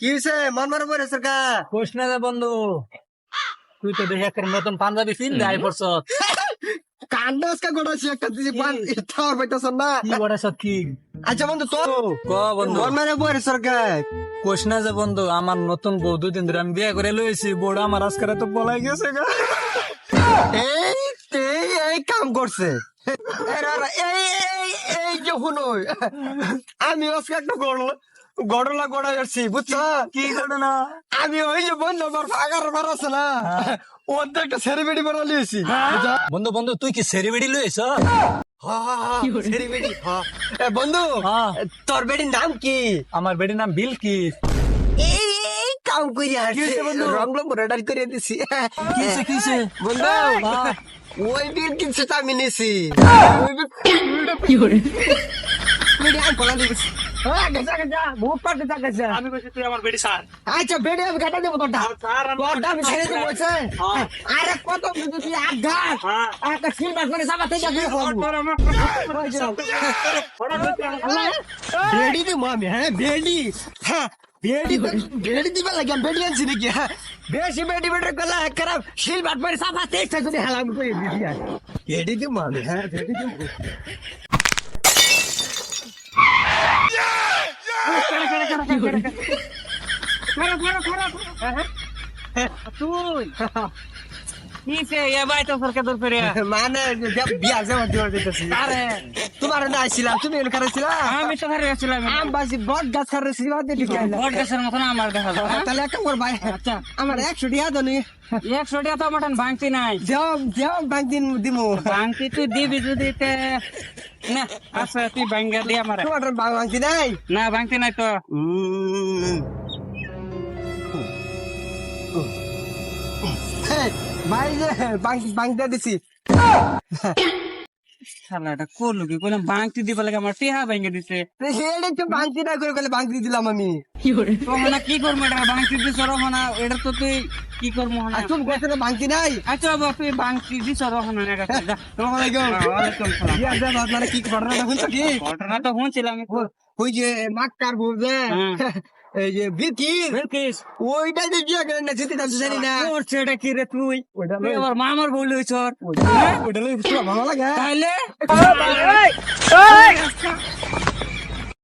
কি হয়েছে মন মারা পড়ে সরকার কোশ না রে বন্ধু, তুই তো দেখে একটা নতুন পাঞ্জাবি ফিল দেয় পড়ছ। কান্দাস কা গোড়াছি একটা দিছি পান ইতার পাইতাছ না কি বড়াছ কি? আচ্ছা বন্ধু তো ক বন্ধু, মন মারা পড়ে সরকার কোশ না যে বন্ধু, আমার নতুন বউ 2 দিন ধরে আমি বিয়ে করে লইছি, বউটা আমার আজকে তো পলাই গেছে গা। এই এই কাম করছে এই যে শুনো আমি আজকে একটা গড়লা গড়া যাচ্ছি বুঝছো কি ঘটনা? আমি ওই যে বন্ধু আমার ফাঁকার বার আছে না ওদের একটা সেলিব্রিটি বানা লিয়েছি বন্ধু বন্ধু, তুই কি সেরিবেড়ি লইছ? বন্ধু হ্যাঁ। তোর বেটির নাম কি আমার বেটির নাম বিলকিস। এই কাম করে আসছে বন্ধু রং রং রেডার করে দিছি কিসে কিসে? বন্ধু হ্যাঁ। ওই বিল কিনছে তা আমি নিছি আমি কইছি তুই আমার বেটি স্যার। আচ্ছা বেড়ে আমি কাটা দেবো তোরটা তোরটা আমি ছেড়ে দেবো বলছে আরে কত তুই আঘাত একটা সিলভার করে সাবাতে যাবে বেড়ি দি মামি হ্যাঁ বেড়ি হ্যাঁ বেড়ি বেড়ি দিবা লাগে আমি বেড়ি আনছি নাকি হ্যাঁ বেশি বেড়ি বেড়ি গলা খারাপ সিলভার করে সাবাতে একটা যদি হেলাম করে দিদি বেড়ি দি মামি হ্যাঁ বেড়ি দি তুই কিসে এ ভাই তো সরকার দর করে মানে বিয়া যাওয়া দেওয়া দিতেছি আরে তোমার না আসছিলাম তুমি এর কাছে আমি তো ঘরে আসছিলাম। আম বাসি বট গাছ খারে সিবা দে দিকে বট গাছের মতন আমার দেখা যায়। তাহলে একটা কর ভাই আচ্ছা আমার 100 টাকা দাও নি 100 টাকা তো মটন ভাঙতি নাই। যাও যাও ব্যাংক দিন দিমু ভাঙতি তুই দিবি যদি তে না আচ্ছা তুই ভাঙ্গা দি আমার। তোমার ব্যাংক নাই না ভাঙতি নাই তো। ভাই যে ব্যাংক দিয়ে দিছি শালাটা করলো কি কোন ভাঙতি দিবা লাগে আমার টিহা ভাঙ্গা দিছে। হেডে তো ব্যাংক না করে গেলে ব্যাংক দিয়ে দিলাম আমি তখন কি করবো এটা ভাঙতি দিছ রহনা এটা তো তুই কি করবো না। তুমি কইছ না ব্যাংক নাই আচ্ছা বাবা তুই ভাঙতি দিছ রহনা না কাছে যা। আসসালামু আলাইকুম ওয়ালাইকুম সালাম। ইয়া যা আপনারা কি ঘটনা শুনছো কি ঘটনা তো শুনছিলাম। ওই যে মাক্কার বলছে এই যে বিলকিস ওইটা যে বিয়া করে না যেতে জানি না করছে এটা কি রে তুই? ওইটা তুই আবার মামার বউ লইছ ওইটা ভালো লাগে তাইলে